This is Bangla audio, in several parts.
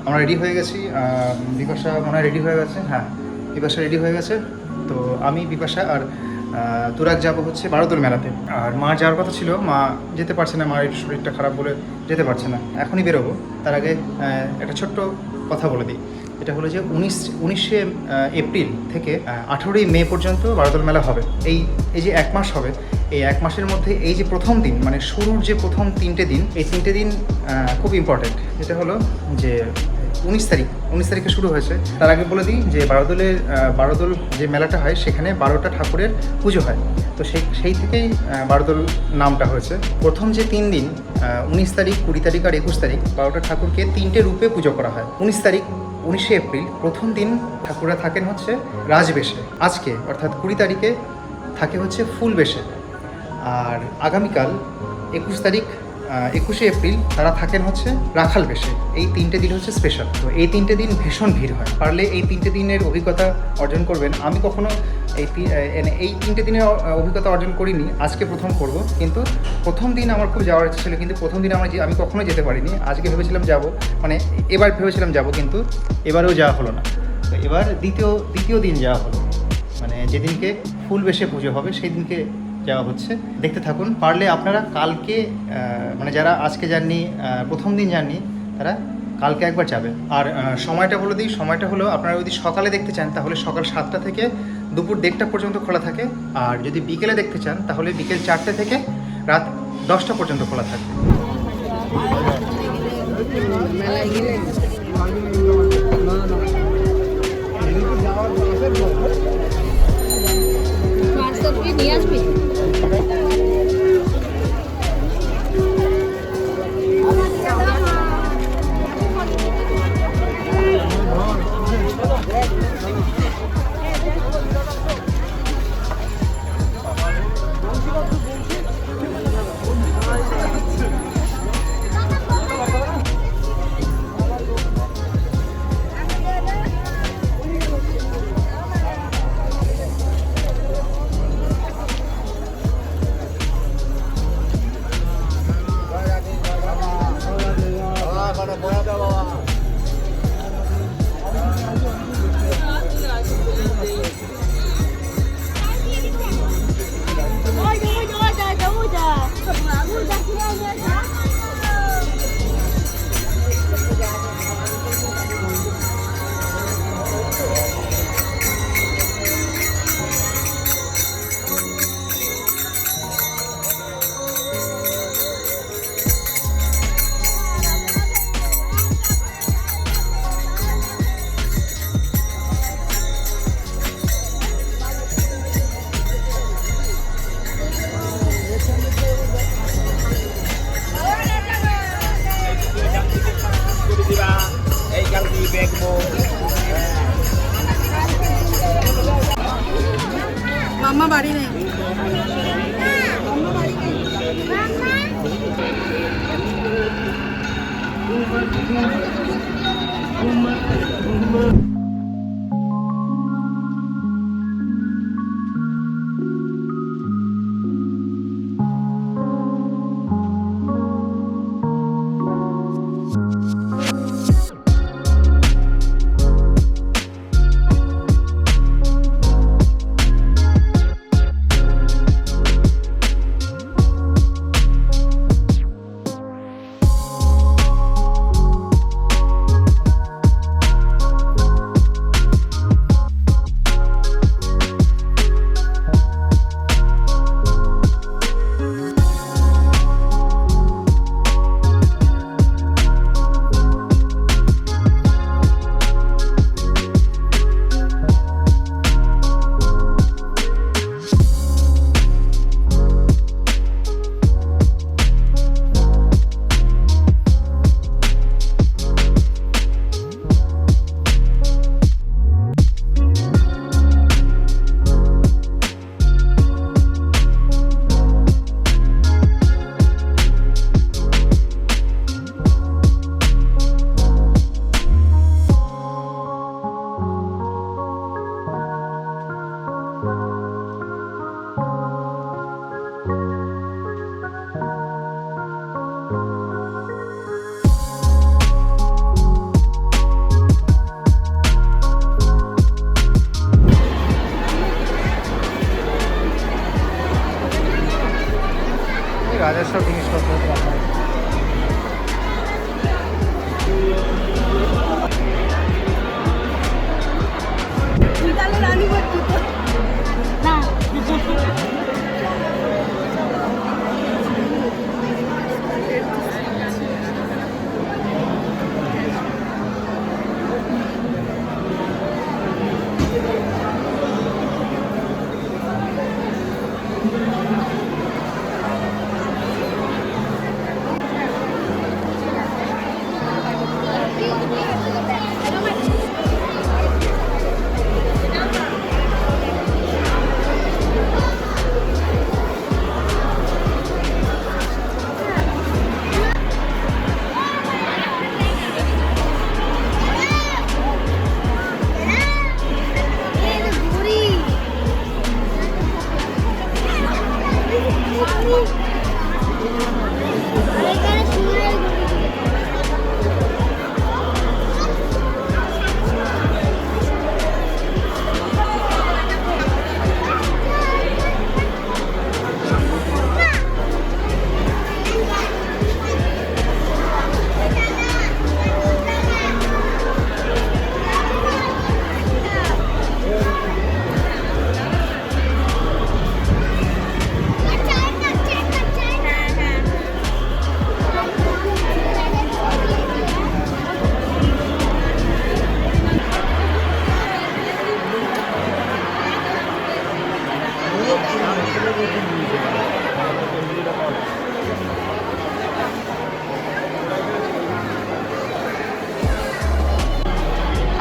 আমরা রেডি হয়ে গেছি। বিপাশা মনে হয় রেডি হয়ে গেছে। হ্যাঁ, বিপাশা রেডি হয়ে গেছে। তো আমি, বিপাশা আর তুরাগ যাবো হচ্ছে বারোদোল মেলাতে। আর মা যাওয়ার কথা ছিল, মা যেতে পারছে না, মায়ের শরীরটা খারাপ বলে যেতে পারছে না। এখনই বেরোবো। তার আগে একটা ছোট্ট কথা বলে দিই। এটা হলো যে 19শে এপ্রিল থেকে 18ই মে পর্যন্ত বারোদোল মেলা হবে। এই যে 1 মাস হবে, এই 1 মাসের মধ্যে এই যে প্রথম দিন, মানে শুরুর যে প্রথম 3টে দিন, এই 3টে দিন খুব ইম্পর্ট্যান্ট। যেটা হলো যে 19 তারিখে শুরু হয়েছে। তার আগে বলে দিই যে বারোদোল যে মেলাটা হয় সেখানে 12টা ঠাকুরের পুজো হয়। তো সেই থেকেই বারোদোল নামটা হয়েছে। প্রথম যে 3 দিন, 19 তারিখ, 20 তারিখ আর 21 তারিখ, 12টা ঠাকুরকে 3টে রূপে পুজো করা হয়। 19শে এপ্রিল প্রথম দিন ঠাকুররা থাকেন হচ্ছে রাজবেশে। আজকে অর্থাৎ 20 তারিখে থাকে হচ্ছে ফুল বেশে। আর আগামীকাল 21শে এপ্রিল তারা থাকেন হচ্ছে রাখাল বেশে। এই 3টে দিন হচ্ছে স্পেশাল। তো এই 3টে দিন ভীষণ ভিড় হয়। পারলে এই 3টে দিনের অভিজ্ঞতা অর্জন করবেন। আমি কখনো এই 3টে দিনের অভিজ্ঞতা অর্জন করিনি, আজকে প্রথম করব। কিন্তু প্রথম দিন আমার খুব যাওয়ার ইচ্ছা ছিল, কিন্তু প্রথম দিন আমি কখনো যেতে পারিনি। আজকে ভেবেছিলাম যাব, মানে এবার ভেবেছিলাম যাব, কিন্তু এবারেও যাওয়া হলো না। তো এবার দ্বিতীয় দিন যাওয়া হলো, মানে যেদিনকে ফুল বেশে পুজো হবে সেই দিনকে যাওয়া হচ্ছে। দেখতে থাকুন। পারলে আপনারা কালকে, মানে যারা আজকে যাননি, প্রথম দিন যাননি, তারা কালকে একবার যাবে। আর সময়টা বলে দিই, সময়টা হলো আপনারা যদি সকালে দেখতে চান তাহলে সকাল 7টা থেকে দুপুর 1:30 পর্যন্ত খোলা থাকে। আর যদি বিকেলে দেখতে চান তাহলে বিকেল 4টে থেকে রাত 10টা পর্যন্ত খোলা থাকবে। নিয়ে আসবি। মাম্মা বাড়ি নেই। রাজার সব জিনিসপত্র রাখা আছে।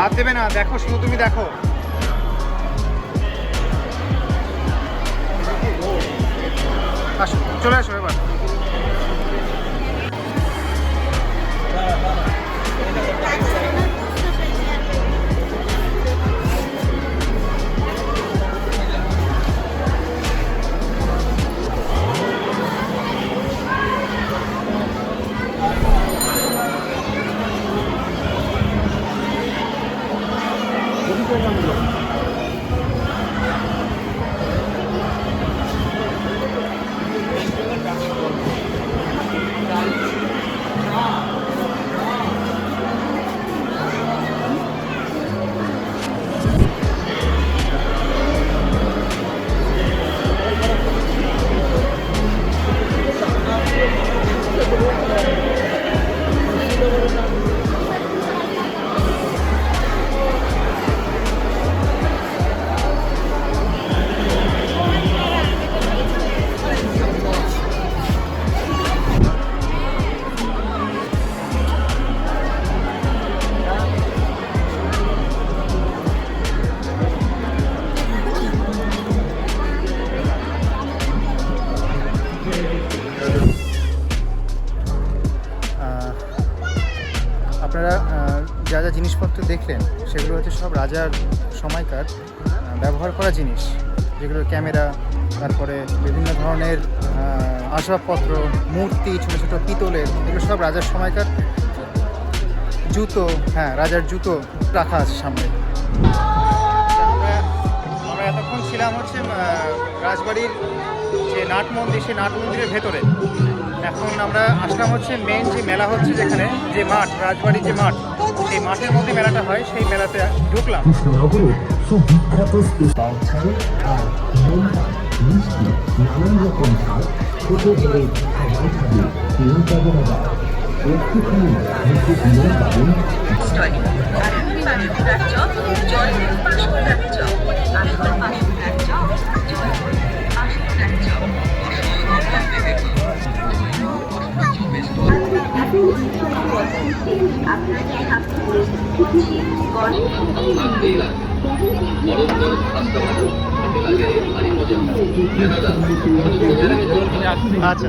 হাত দেবে না, দেখো শুধু তুমি দেখো। আসো, চলে আসো এবার। আপনারা যা যা জিনিসপত্র দেখলেন সেগুলো হচ্ছে সব রাজার সময়কার ব্যবহার করা জিনিস, যেগুলো ক্যামেরা, তারপরে বিভিন্ন ধরনের আসবাবপত্র, মূর্তি, ছোটো ছোটো পিতলের, এগুলো সব রাজার সময়কার। জুতো, হ্যাঁ রাজার জুতো রাখা আছে সামনে। আমরা এতক্ষণ ছিলাম হচ্ছে রাজবাড়ির যে নাট মন্দির, সেই নাট মন্দিরের ভেতরে। এখন আমরা আসলাম হচ্ছে মেন যে মেলা হচ্ছে, যেখানে যে মাঠ, রাজবাড়ির যে মাঠ, সেই মাঠের মধ্যে মেলাটা হয়, সেই মেলাতে ঢুকলাম। সুবিখ্যাত বাউছাল আর নোনতা মিষ্টি নানান রকম স্বাদ ছোট বড় সবাই খাবে। কেউ পাবে না বাবা, একটুখানি মুখে দিলেও পাবেন। আচ্ছা,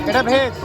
এটা ভেজ।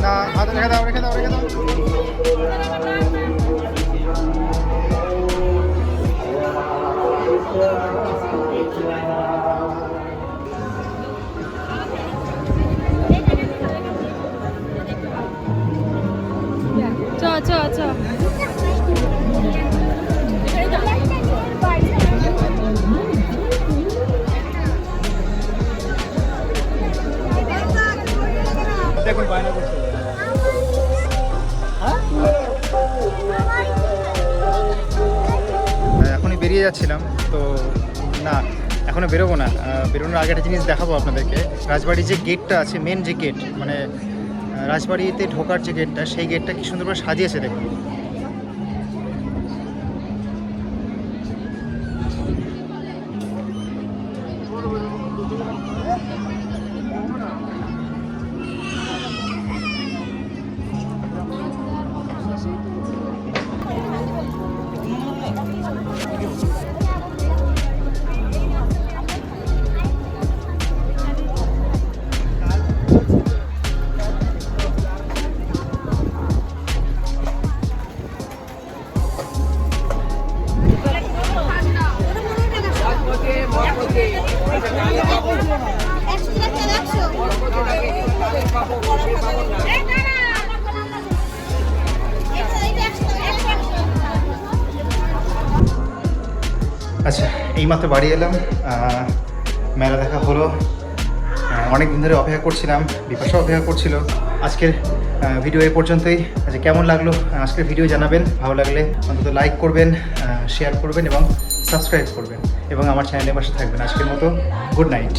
না, হাতে রেখে দাও, রেখে দাও, রেখে দাও। চ চ চ দেখুন বায়না করছে। এখনই বেরিয়ে যাচ্ছিলাম তো, না এখনও বেরোবো না। বেরোনোর আগে একটা জিনিস দেখাবো আপনাদেরকে। রাজবাড়ির যে গেটটা আছে, মেন যে গেট, মানে রাজবাড়িতে ঢোকার যে গেটটা, সেই গেটটা কি সুন্দর করে সাজিয়েছে দেখুন। আচ্ছা, এইমাত্র বাড়ি এলাম, মেলা দেখা হলো। অনেক দিন ধরে অপেক্ষা করছিলাম, বিপাশা অপেক্ষা করছিল। আজকের ভিডিও এই পর্যন্তই। আচ্ছা, কেমন লাগলো আজকের ভিডিও জানাবেন। ভালো লাগলে অন্তত লাইক করবেন, শেয়ার করবেন এবং সাবস্ক্রাইব করবেন এবং আমার চ্যানেলের পাশে থাকবেন। আজকের মতো গুড নাইট।